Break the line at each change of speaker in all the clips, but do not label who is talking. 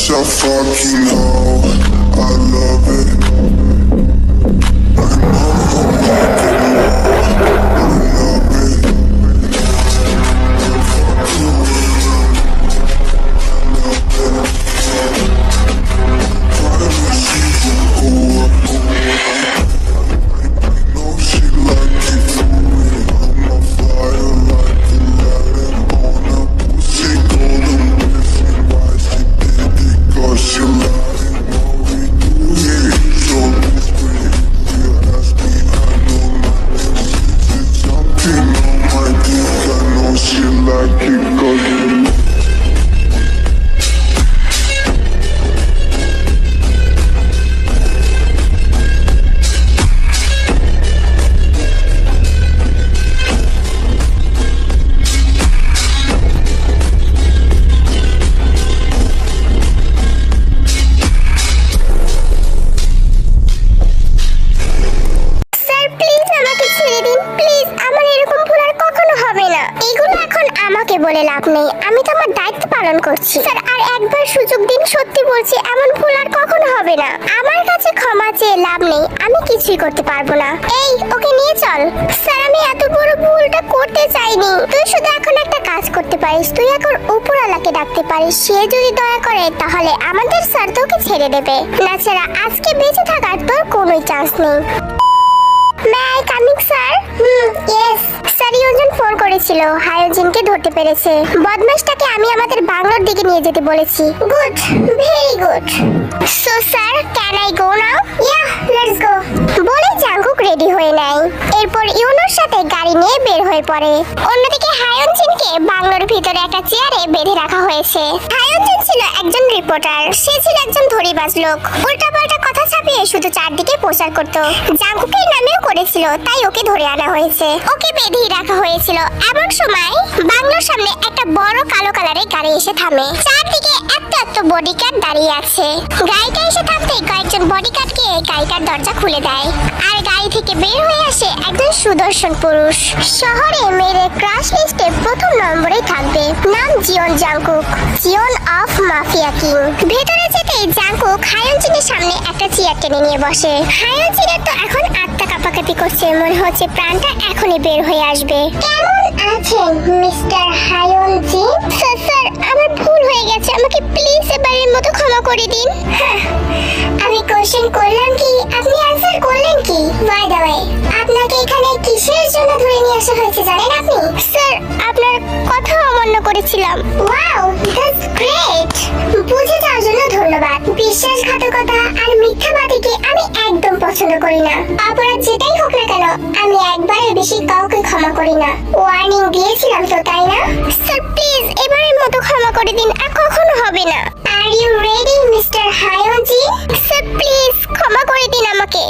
such a fucking hoe. I love it. I know you make it more. I love it. Finally she's a whore. I know she like it for me. I'm a fire like a light on a pussy golden missing. Why she did it? 'Cause she lied. What we do here is so discreet. You ask me, I know nothing. It's something on my dick. I know she like it 'cause you.
বলে লাভ নেই, আমি তো আমার দায়িত্ব পালন করছি sir. আর একবার সুযোগ দিন, সত্যি বলছি এমন ভুল আর কখনো হবে না। আমার কাছে ক্ষমা চেয়ে লাভ নেই, আমি কিছুই করতে পারবো না। এই ওকে নিয়ে চল। স্যার আমি এত বড় ভুলটা করতে চাইনি। তুই শুধু এখন একটা কাজ করতে পারিস, তুই এখন উপরওয়ালাকে ডাকতে পারিস। সে যদি দয়া করে তাহলে আমাদের স্যার তোকে ছেড়ে দেবে, না ছাড়া আজকে বেঁচে থাকার তোর কোনোই চান্স নেই। May I coming sir? Yes sir. ইউজন phone করেছিল, হায়োজিনকে ধরতে পেরেছে। বদমাশটাকে আমি আমাদের বাংলোর দিকে নিয়ে যেতে বলেছি। Good, very good. So sir can I go now? Yeah, let's go. বলে জাঙ্কুক রেডি হয়ে নেয়। এরপর ইউনোর সাথে গাড়ি নিয়ে বের হয়ে পড়ে। অন্যদিকে হায়োজিনকে বাংলোর ভিতরে একটা চেয়ারে বেঁধে রাখা হয়েছে। হায়োজিন ছিল একজন রিপোর্টার, সে ছিল একজন ধরিবাজ লোক। উল্টাপাল্টা কথা ছাপিয়ে শুধু চারদিকে প্রচার করত। জাঙ্কুকের নামেও করেছিল, তাই ওকে ধরে আনা হয়েছে। ওকে বেঁধেই রাখা হয়েছিল। এমন সময় বাংলোর সামনে একটা বড় কালো কালারের গাড়ি এসে থামে। চারদিকে একটা বডিগার্ড দাঁড়িয়ে আছে। গাড়িটা এসে থামতে কয়েকজন বডিগার্ডকে গাড়িটার দরজা খুলে দেয়। আর গাড়ি থেকে বের হয়ে আসে একজন সুদর্শন পুরুষ। শহরে মেয়েদের ক্রাশ লিস্টে প্রথম নম্বরে থাকবে। নাম Jeon Jungkook, Jeon of mafia king. ভেতরে যেতেই জাঙ্কুক হায়োজিনের সামনে একটা চেয়ার টেনে নিয়ে বসে। হায়োজিনের তো এখন আত্মা কাঁপাকাঁপি করছে, মনে হচ্ছে প্রাণটা এখনই বের হয়ে আসবে। কেমন আছেন মিস্টার হায়োজিন? স্যার আমার ভুল হয়ে গেছে, আমাকে প্লিজ এবারের মতো ক্ষমা করে দিন। আমি কোশ্চেন করলাম কি, আপনি অ্যানসার করলেন কি? বাই দ্য ওয়ে, আপনাকে এখানে কিসের জন্য ধরে নিয়ে আসা হয়েছে জানেন আপনি? স্যার আপনার কথা অমান্য করেছিলাম। Wow, that's great. বুঝে যাওয়ার জন্য ধন্যবাদ। বিশ্বাসঘাতকতা আর মিথ্যাবাদীকে আমি একদম পছন্দ করি না। অপরাধ যেটাই হোক না কেন, আমি একবারের বেশি কাউকে ক্ষমা করি না। ওয়ার্নিং দিয়েছিলাম তো, তাই না? স্যার প্লিজ এবারের মতো ক্ষমা করে দিন, আর কখনো হবে না। আর you ready mister Hyoji? Sir please ক্ষমা করে দিন আমাকে।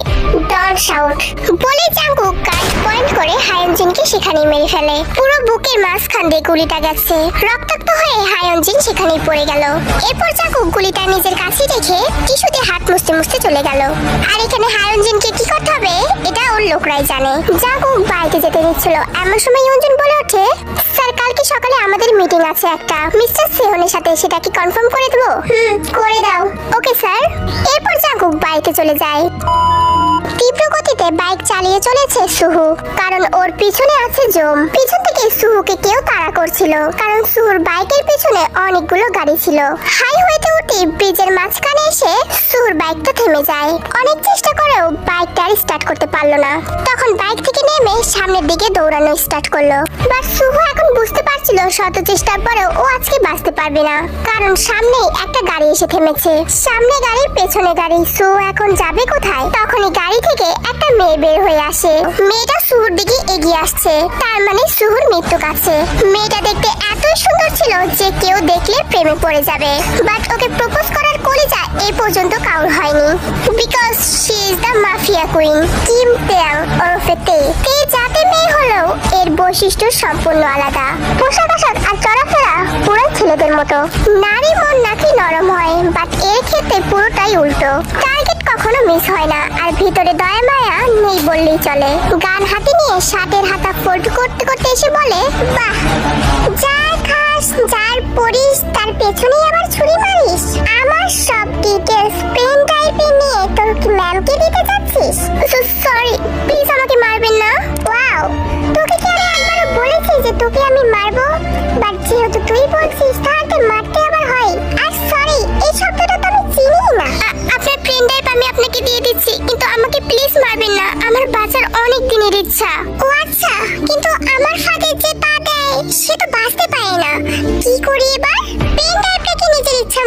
Don't shout. বলে জাঙ্কুক কাট পয়েন্ট করে হায়োজিনকে সেখানেই মেরে ফেলে। পুরো বুকের মাঝখান দিয়ে গুলিটা গেছে। রক্তাক্ত হয়ে হায়োজিন সেখানেই পড়ে গেল। এরপর জাঙ্কুক গুলিটা নিজের কাছে রেখে টিস্যুতে হাত মুছতে মুছতে চলে গেল। আর এখানে হায়োজিনকে কি করতে হবে এটা ওর লোকরাই জানে। জাঙ্কুক বাড়িতে যেতে দিচ্ছিল, এমন সময় ইউজন বলে ওঠে, স্যার কালকে সকালে আমাদের মিটিং আছে একটা মিস্টার সেহনের সাথে, সেটা কি কনফার্ম করে দেবো? করে দাও। Okay sir. এরপর জাঙ্কুক বাড়িতে চলে যায়। তীব্র গতিতে বাইক চালিয়ে চলেছে সুহু, কারণ ওর পিছনে আছে জোম। পিছন থেকে সুহুকে কেউ তাড়া করছিল, কারণ সুহুর বাইকের পিছনে অনেকগুলো গাড়ি ছিল। হাইওয়েতে উঠে ব্রিজের মাঝখানে এসে সুহুর বাইকটা থেমে যায়। অনেক চেষ্টা করেও বাইকটা আর স্টার্ট করতে পারলো না। তখন বাইক থেকে নেমে সামনের দিকে দৌড়ানো স্টার্ট করলো। বাট সুহু এখন বুঝতে পারছিল শত চেষ্টার পরেও ও আজকে বাঁচতে পারবে না, কারণ সামনেই একটা গাড়ি এসে থেমেছে। সামনে গাড়ি, পেছনে গাড়ি। সুহু এখন যাবে কোথায়? তখনই গাড়ি থেকে একটা মেয়ে বের হয়ে আসে। মেয়েটা সুহুর দিকে এগিয়ে আসছে, তার মানে সুহুর মৃত্যু কাছে। মেয়েটা দেখতে এতই সুন্দর ছিল যে কেউ দেখলে প্রেমে পড়ে যাবে। বাট ওকে প্রপোজ করার কলিজা এই পর্যন্ত কাউর হয়নি, because she is the mafia queen Kim Taeyang ওরফে তে। তে জাতে মেয়ে হলেও এর বৈশিষ্ট্য সম্পূর্ণ আলাদা। পোশাক আশাক আর চলাফেরা পুরো ছেলেদের মতো। নারী মন নাকি নরম হয়, বাট এর ক্ষেত্রে পুরোটাই উল্টো। টার্গেট কখনো মিস হয় না, আর ভিতরে দয়া মায়া নেই বললেই চলে। গান হাতে নিয়ে শার্টের হাতা ফোল্ড করতে করতে এসে বলে, বাহ, যার খাস যার পরিস তার পেছনেই আবার ছুরি মারিস। আমার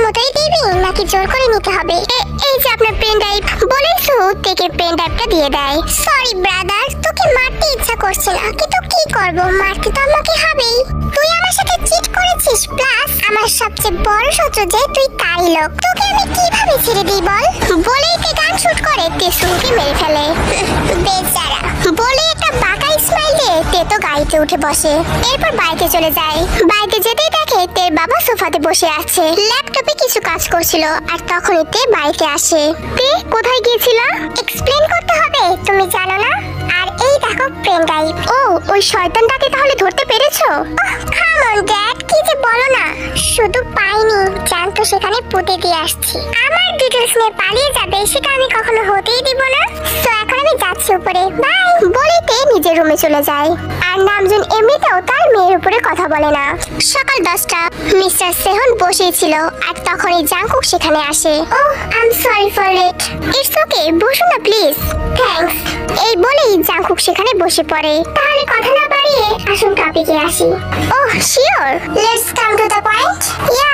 মতোই দিবি নাকি জোর করে নিতে হবে? এই যে আপনার পেন ড্রাইভ, বলেছো থেকে পেন ড্রাইভটা দিয়ে দেয়। সরি ব্রাদার, তোকে মারতে ইচ্ছা করছে না, কিন্তু কি করব, মারতে তো আমাকে হবেই। তুই আমার সাথে চিট করেছিস, প্লাস আমার সবচেয়ে বড় শত্রু যে তুই তারই লোক। তোকে আমি কিভাবে ছেড়ে দিই বল? বলেই তে গান শুট করে তেসুকে মেরে ফেলে। বেচারা বলে একটা বাঁকা স্মাইল দিয়ে তে তো গাড়িতে উঠে বসে। এরপর বাড়িতে চলে যায়। বাড়িতে যেতেই দেখে তের বাবা সোফাতে বসে আছে, ল্যাপটপে কিছু কাজ করছিল। আর তখনই তে বাড়িতে আসে। তে কোথায় গিয়েছিলা? এক্সপ্লেন করতে হবে, তুমি জানো না? আর এই দেখো পেন ড্রাইভ। ও, ওই শয়তানটাকে তাহলে ধরতে পেরেছো? কাম অন ড্যাড, কি যে বলো না। শুধু পাইনি, জান তো সেখানে পুঁতে দিয়ে আসছি। আমার ডিটেলস নিয়ে পালিয়ে যাবে সেটা আমি কখনো হতেই দিব না। তো এখন আমি যাচ্ছি উপরে, বাই। বলেতে নিজের রুমে চলে যায়। আর নামজুন এমনিতেও তার মেয়ের উপরে কথা বলে না। সকাল 10টা, মিস্টার সেহন বসেই ছিল। আর তখনই জাংকুক সেখানে আসে। Oh, I am sorry for late. It's okay, বসো না প্লিজ। থ্যাঙ্কস। এই বলেই জাংকুক সেখানে বসে পড়ে। তাহলে কথা না বাড়িয়ে আসুন টপিকে আসি। Oh sure, let's come to the point. Yeah.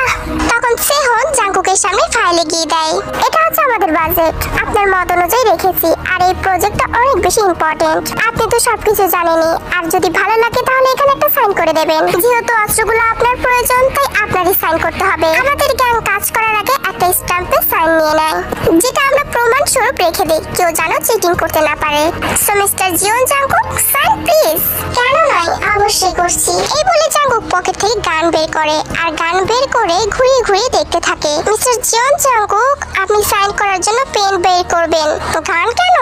তখন সেহন জাংকুকের সামনে ফাইল এগিয়ে দেয়। এটা হচ্ছে আমাদের বাজেট, আপনার মত অনুযায়ী রেখেছি। আর এই প্রজেক্টটা অনেক বেশি ইম্পর্টেন্ট, আপনি তো সবকিছু জানেনই। আর যদি ভালো লাগে তাহলে এখানে একটা সাইন করে দেবেন। যেহেতু অস্ত্রগুলো আপনার প্রয়োজন, তাই আপনারই সাইন করতে হবে। আমাদের গ্যাং কাজ করার আগে একটা স্ট্যাম্পে সাইন নিয়ে নেয়, যেটা আমরা প্রমাণ স্বরূপ রেখে দিই, কেউ যেন চিটিং করতে না পারে। So mister Jeon Jungkook, sign please. কেন নয়, অবশ্যই করছি। এই বলে জাংকুক পকেট থেকে গান বের করে। আর গান বের করে ঘুরিয়ে ঘুরিয়ে দেখতে থাকে। মিস্টার জিওন জাংকুক, আপনি সাইন করার জন্য পেন বের করবেন। গান কেন?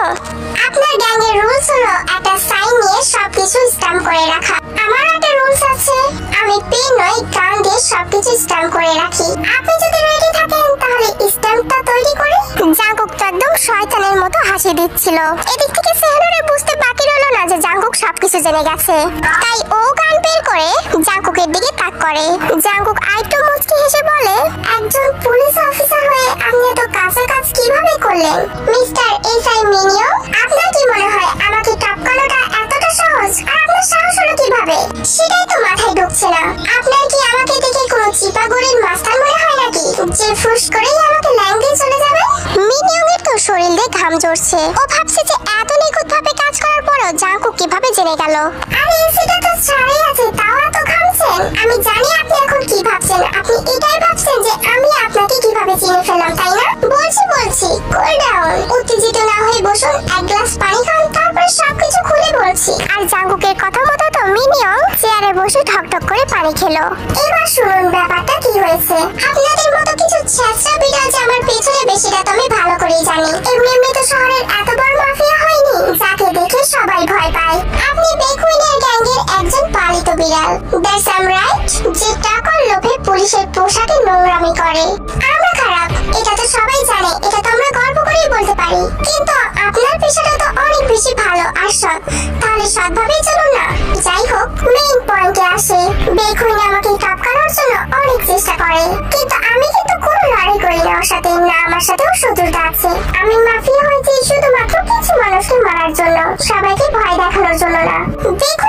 আপনার গ্যাং এর রুলস হলো একটা সাইন নিয়ে সবকিছু স্ট্যাম্প করে রাখা। আমার একটা রুলস আছে, আমি পেন নয় গান দিয়ে সবকিছু স্ট্যাম্প করে রাখি। আপনি যদি রেডি থাকেন তাহলে স্ট্যাম্পটা তৈরি করে। জাংকুক তো একদম শয়তানের মতো হাসি দিচ্ছিল। এদিক থেকে সেহনের বুঝতে বাকি রইল না যে জাংকুক সবকিছু জেনে গেছে। তাই ও গান বের করে জাংকুকের দিকে তাক করে। জাংকুক আইটু মুচকি হেসে বলে, একজন পুলিশ অফিসার হয়ে আপনি এত কাঁচা কাজ কিভাবে করলেন? মিস্টার এসআই মিনিও, আপনার কি মনে হয় আমাকে টপকানোটা এতটা সহজ? আর আপনার সাহস হলো কিভাবে? সেটাই তো মাথায় ঢুকছে না। আপনার কি আমাকে দেখে কোনো চিপাগড়ের মাস্টার মনে হয় নাকি, যে ফুস করেই আমাকে ল্যাং দিয়ে চলে যাবে? মিনিয়ংয়ের তো শরীর দিয়ে ঘাম ঝরছে। ও ভাবছে যে এত নিখুঁতভাবে কাজ করার পরও জাংকুক কিভাবে জেনে গেল। আরে সেটা তো ছাড়াই আছে, তাও এত ঘামছেন। আমি জানি আপনি এখন কি ভাবছেন। আপনি এটাই ভাবছেন যে আমি আপনাকে কিভাবে চিনে ফেললাম, তাই না? বলছি কুল ডাউন, উত্তেজিত না হয়ে বসুন, এক গ্লাস পানি খান, তারপরে সবকিছু খুলে বলছি। আর জাংকুকের কথা মতো তো মিনিয়ং চেয়ারে বসে ঠকঠক করে পানি খেলো। এবার শুনুন ব্যাপারটা কি হয়েছে। আপনাদের মতো কিছু ছেঁচড়া বিড়াল যে আমার পেছনে বেশিটা তো আমি ভালো করেই জানি। এমনি তো শহরের এত বড় মাফিয়া হয়নি যাকে দেখে সবাই ভয় পায়। আপনি বেকুইনের গ্যাংয়ের একজন পালিত বিড়াল, দ্যাটস আই এম রাইট, যে টাকার লোভে পুলিশের পোশাকে নোংরামি করে। আমরা খারাপ, এটা তো সবাই জানে, এটা তো আমরা গর্ব করেই বলতে পারি। কিন্তু আপনার পেশাটা তো অনেক বেশি ভালো আর সৎ, তাহলে সৎভাবেই চলুন না। যাই হোক, মেইন পয়েন্টে আসে। বেকুইন আমাকে টপকানোর জন্য অনেক চেষ্টা করে, কিন্তু আমি কিন্তু কোনো লড়াই করি না ওর সাথে। না, আমার সাথেও শত্রুতা আছে। আমি মাফিয়া হয়েছি শুধুমাত্র কিছু মানুষকে মারার জন্য, সবাইকে ভয় দেখানোর জন্য না। দেখুন